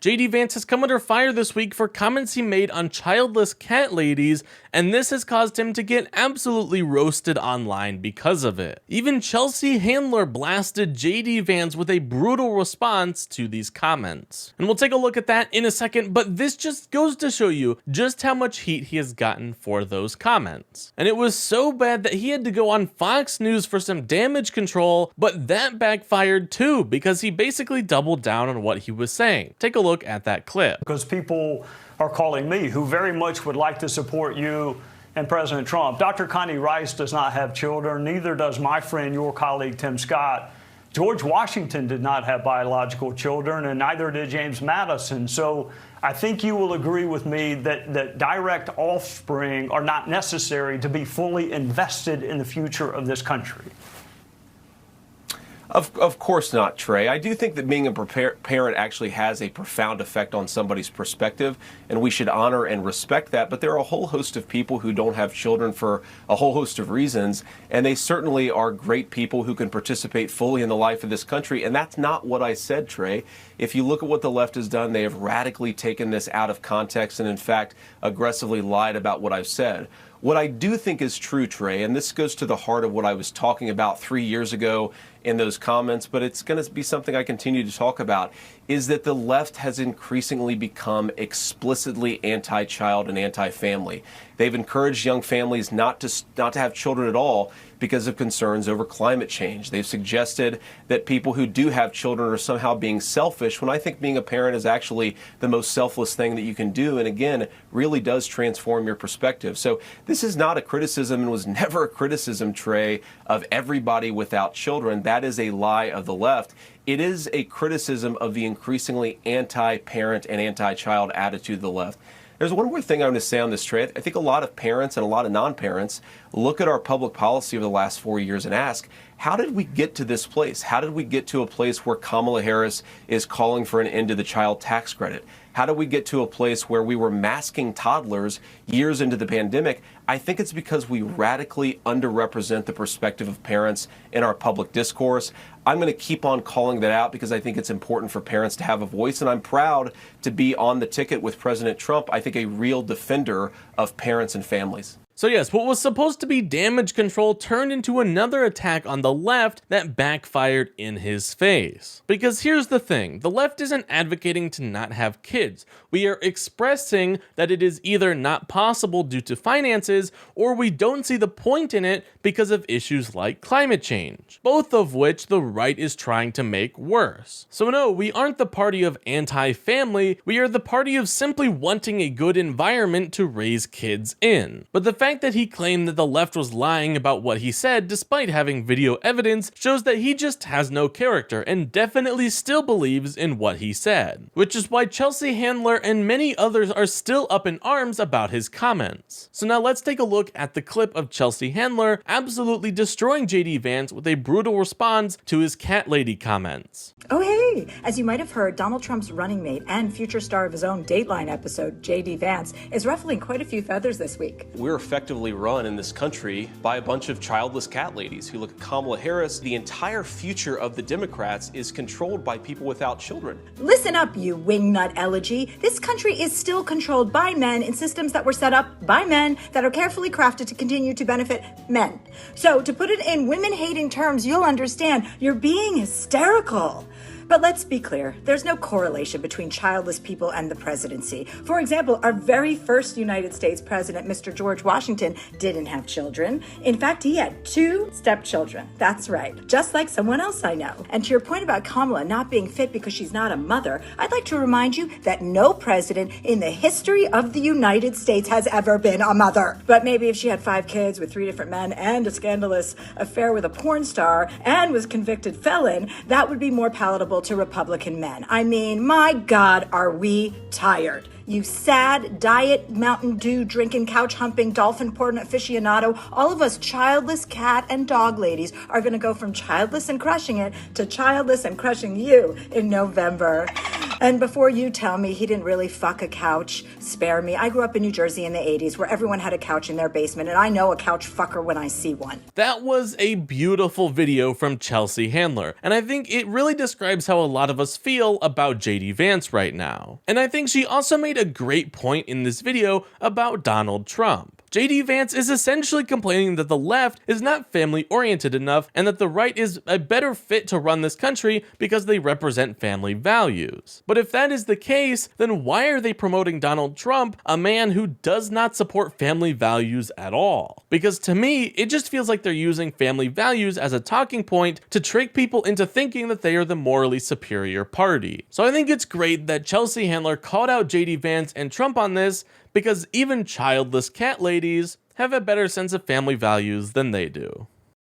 JD Vance has come under fire this week for comments he made on childless cat ladies, and this has caused him to get absolutely roasted online because of it. Even Chelsea Handler blasted JD Vance with a brutal response to these comments. And we'll take a look at that in a second, but this just goes to show you just how much heat he has gotten for those comments. And it was so bad that he had to go on Fox News for some damage control, but that backfired too, because he basically doubled down on what he was saying. Take a look at that clip. Because people are calling me who very much would like to support you and President Trump. Dr. Connie Rice does not have children, neither does my friend, your colleague, Tim Scott. George Washington did not have biological children, and neither did James Madison. So I think you will agree with me that direct offspring are not necessary to be fully invested in the future of this country. Of course not, Trey. I do think that being a parent actually has a profound effect on somebody's perspective, and we should honor and respect that. But there are a whole host of people who don't have children for a whole host of reasons, and they certainly are great people who can participate fully in the life of this country. And that's not what I said, Trey. If you look at what the left has done, they have radically taken this out of context and, in fact, aggressively lied about what I've said. What I do think is true, Trey, and this goes to the heart of what I was talking about 3 years ago in those comments, but it's going to be something I continue to talk about, is that the left has increasingly become explicitly anti-child and anti-family. They've encouraged young families not to have children at all because of concerns over climate change. They've suggested that people who do have children are somehow being selfish, when I think being a parent is actually the most selfless thing that you can do, and again, really does transform your perspective. So this is not a criticism, and was never a criticism, Trey, of everybody without children. That is a lie of the left. It is a criticism of the increasingly anti-parent and anti-child attitude of the left. There's one more thing I'm going to say on this, Trey. I think a lot of parents and a lot of non-parents look at our public policy over the last 4 years and ask, how did we get to this place? How did we get to a place where Kamala Harris is calling for an end to the child tax credit? How did we get to a place where we were masking toddlers years into the pandemic? I think it's because we radically underrepresent the perspective of parents in our public discourse. I'm going to keep on calling that out because I think it's important for parents to have a voice, and I'm proud to be on the ticket with President Trump, I think a real defender of parents and families. So yes, what was supposed to be damage control turned into another attack on the left that backfired in his face. Because here's the thing, the left isn't advocating to not have kids. We are expressing that it is either not possible due to finances, or we don't see the point in it because of issues like climate change, both of which the right is trying to make worse. So no, we aren't the party of anti-family, we are the party of simply wanting a good environment to raise kids in. But the fact that he claimed that the left was lying about what he said despite having video evidence shows that he just has no character and definitely still believes in what he said. Which is why Chelsea Handler and many others are still up in arms about his comments. So now let's take a look at the clip of Chelsea Handler absolutely destroying JD Vance with a brutal response to his cat lady comments. Oh hey, as you might have heard, Donald Trump's running mate and future star of his own Dateline episode, JD Vance, is ruffling quite a few feathers this week. We're effectively run in this country by a bunch of childless cat ladies who look at Kamala Harris. The entire future of the Democrats is controlled by people without children. Listen up, you wingnut elegy. This country is still controlled by men in systems that were set up by men that are carefully crafted to continue to benefit men. So to put it in women-hating terms, you'll understand you're being hysterical. But let's be clear, there's no correlation between childless people and the presidency. For example, our very first United States president, Mr. George Washington, didn't have children. In fact, he had 2 stepchildren. That's right, just like someone else I know. And to your point about Kamala not being fit because she's not a mother, I'd like to remind you that no president in the history of the United States has ever been a mother. But maybe if she had 5 kids with 3 different men and a scandalous affair with a porn star and was convicted felon, that would be more palatable to Republican men. I mean, my God, are we tired? You sad, diet, Mountain Dew drinking, couch humping, dolphin porn aficionado, all of us childless cat and dog ladies are going to go from childless and crushing it to childless and crushing you in November. And before you tell me he didn't really fuck a couch, spare me. I grew up in New Jersey in the 80s where everyone had a couch in their basement, and I know a couch fucker when I see one. That was a beautiful video from Chelsea Handler, and I think it really describes how a lot of us feel about JD Vance right now. And I think she also made a great point in this video about Donald Trump. JD Vance is essentially complaining that the left is not family-oriented enough and that the right is a better fit to run this country because they represent family values. But if that is the case, then why are they promoting Donald Trump, a man who does not support family values at all? Because to me, it just feels like they're using family values as a talking point to trick people into thinking that they are the morally superior party. So I think it's great that Chelsea Handler called out JD Vance and Trump on this, because even childless cat ladies have a better sense of family values than they do.